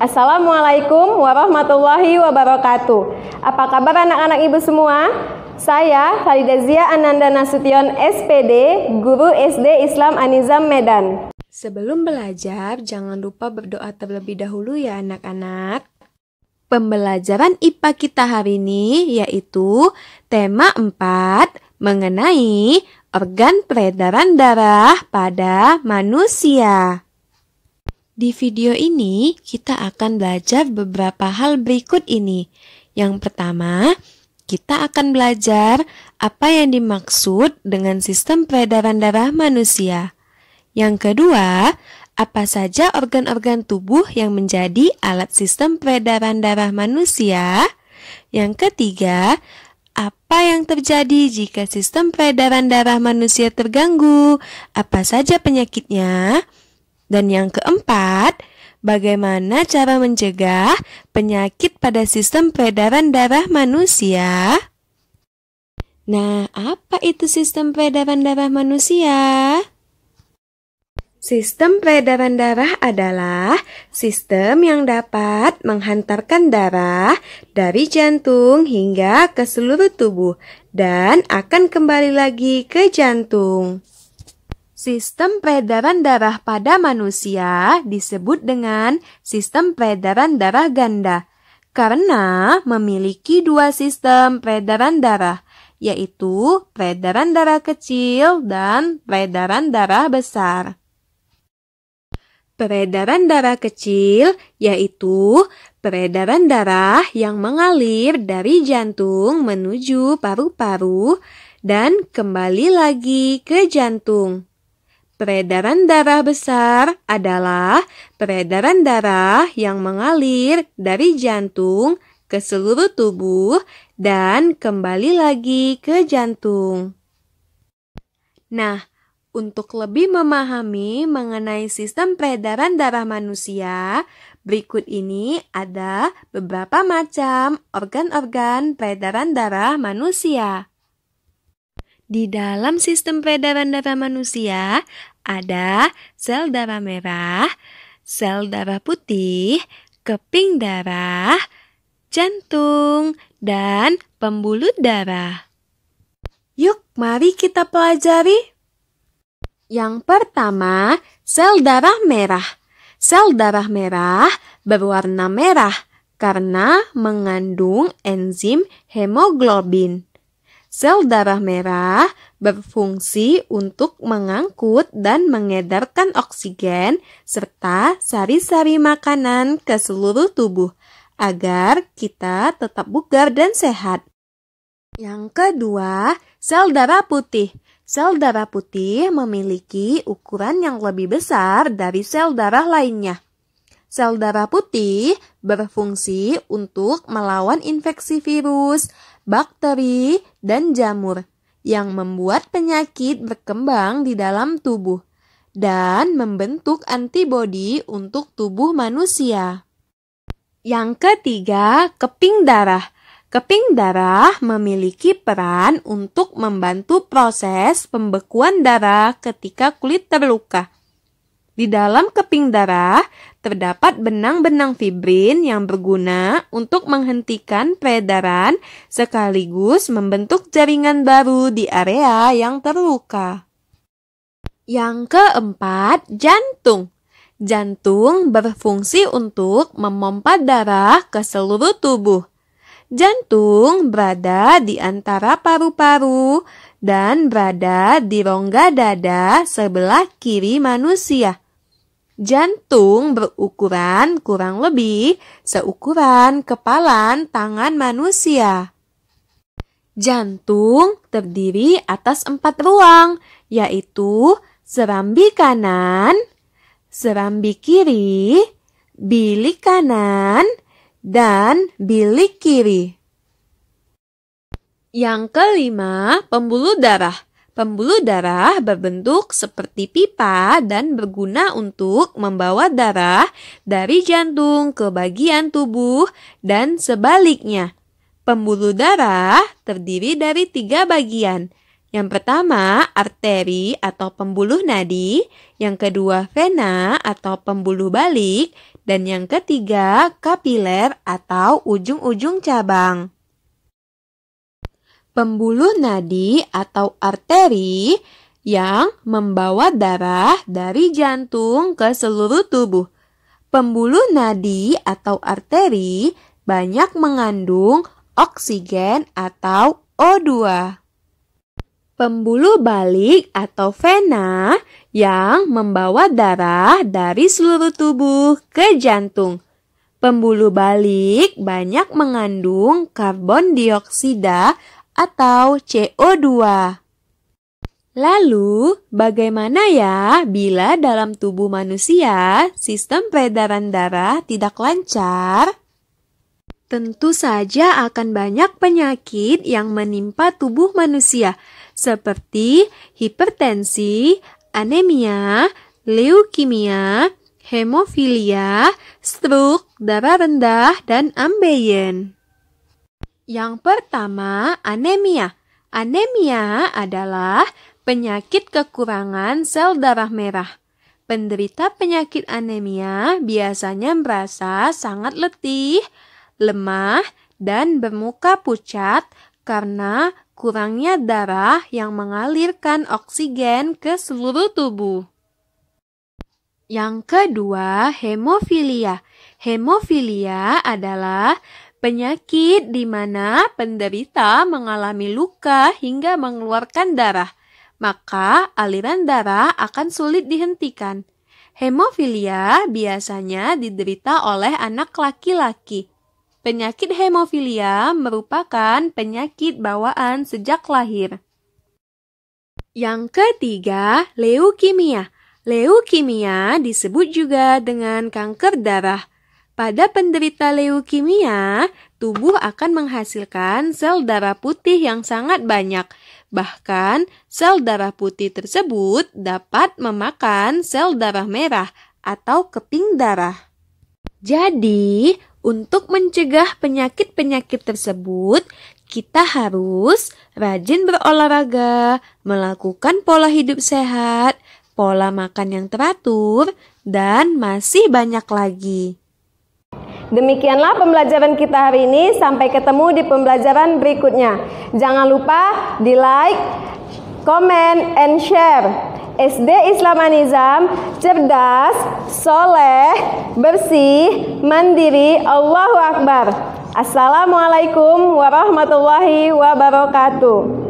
Assalamualaikum warahmatullahi wabarakatuh. Apa kabar anak-anak ibu semua? Saya Khalidah Zia Ananda Nasution SPD, Guru SD Islam An-Nizam Medan. Sebelum belajar, jangan lupa berdoa terlebih dahulu ya anak-anak. Pembelajaran IPA kita hari ini yaitu tema 4 mengenai organ peredaran darah pada manusia. Di video ini, kita akan belajar beberapa hal berikut ini. Yang pertama, kita akan belajar apa yang dimaksud dengan sistem peredaran darah manusia. Yang kedua, apa saja organ-organ tubuh yang menjadi alat sistem peredaran darah manusia. Yang ketiga, apa yang terjadi jika sistem peredaran darah manusia terganggu? Apa saja penyakitnya? Dan yang keempat, bagaimana cara mencegah penyakit pada sistem peredaran darah manusia? Nah, apa itu sistem peredaran darah manusia? Sistem peredaran darah adalah sistem yang dapat menghantarkan darah dari jantung hingga ke seluruh tubuh dan akan kembali lagi ke jantung. Sistem peredaran darah pada manusia disebut dengan sistem peredaran darah ganda karena memiliki dua sistem peredaran darah, yaitu peredaran darah kecil dan peredaran darah besar. Peredaran darah kecil yaitu peredaran darah yang mengalir dari jantung menuju paru-paru dan kembali lagi ke jantung. Peredaran darah besar adalah peredaran darah yang mengalir dari jantung ke seluruh tubuh dan kembali lagi ke jantung. Nah, untuk lebih memahami mengenai sistem peredaran darah manusia, berikut ini ada beberapa macam organ-organ peredaran darah manusia. Di dalam sistem peredaran darah manusia ada sel darah merah, sel darah putih, keping darah, jantung, dan pembuluh darah. Yuk, mari kita pelajari. Yang pertama, sel darah merah. Sel darah merah berwarna merah karena mengandung enzim hemoglobin. Sel darah merah berfungsi untuk mengangkut dan mengedarkan oksigen serta sari-sari makanan ke seluruh tubuh agar kita tetap bugar dan sehat. Yang kedua, sel darah putih. Sel darah putih memiliki ukuran yang lebih besar dari sel darah lainnya. Sel darah putih berfungsi untuk melawan infeksi virus, bakteri, dan jamur yang membuat penyakit berkembang di dalam tubuh dan membentuk antibodi untuk tubuh manusia. Yang ketiga, keping darah. Keping darah memiliki peran untuk membantu proses pembekuan darah ketika kulit terluka. Di dalam keping darah terdapat benang-benang fibrin yang berguna untuk menghentikan peredaran sekaligus membentuk jaringan baru di area yang terluka. Yang keempat, jantung. Jantung berfungsi untuk memompa darah ke seluruh tubuh. Jantung berada di antara paru-paru dan berada di rongga dada sebelah kiri manusia. Jantung berukuran kurang lebih seukuran kepalan tangan manusia. Jantung terdiri atas 4 ruang, yaitu serambi kanan, serambi kiri, bilik kanan, dan bilik kiri. Yang kelima, pembuluh darah. Pembuluh darah berbentuk seperti pipa dan berguna untuk membawa darah dari jantung ke bagian tubuh dan sebaliknya. Pembuluh darah terdiri dari 3 bagian. Yang pertama, arteri atau pembuluh nadi. Yang kedua, vena atau pembuluh balik. Dan yang ketiga, kapiler atau ujung-ujung cabang. Pembuluh nadi atau arteri yang membawa darah dari jantung ke seluruh tubuh. Pembuluh nadi atau arteri banyak mengandung oksigen atau O2. Pembuluh balik atau vena yang membawa darah dari seluruh tubuh ke jantung. Pembuluh balik banyak mengandung karbon dioksida atau CO2. Lalu, bagaimana ya bila dalam tubuh manusia sistem peredaran darah tidak lancar? Tentu saja akan banyak penyakit yang menimpa tubuh manusia, seperti hipertensi, anemia, leukemia, hemofilia, stroke, darah rendah, dan ambeien. Yang pertama, anemia. Anemia adalah penyakit kekurangan sel darah merah. Penderita penyakit anemia biasanya merasa sangat letih, lemah, dan bermuka pucat karena kurangnya darah yang mengalirkan oksigen ke seluruh tubuh. Yang kedua, hemofilia. Hemofilia adalah penyakit di mana penderita mengalami luka hingga mengeluarkan darah, maka aliran darah akan sulit dihentikan. Hemofilia biasanya diderita oleh anak laki-laki. Penyakit hemofilia merupakan penyakit bawaan sejak lahir. Yang ketiga, leukemia. Leukemia disebut juga dengan kanker darah. Pada penderita leukemia, tubuh akan menghasilkan sel darah putih yang sangat banyak. Bahkan, sel darah putih tersebut dapat memakan sel darah merah atau keping darah. Jadi, untuk mencegah penyakit-penyakit tersebut, kita harus rajin berolahraga, melakukan pola hidup sehat, pola makan yang teratur, dan masih banyak lagi. Demikianlah pembelajaran kita hari ini. Sampai ketemu di pembelajaran berikutnya. Jangan lupa di like, comment, and share. SD Islam An-Nizam, cerdas, soleh, bersih, mandiri, Allahu Akbar. Assalamualaikum warahmatullahi wabarakatuh.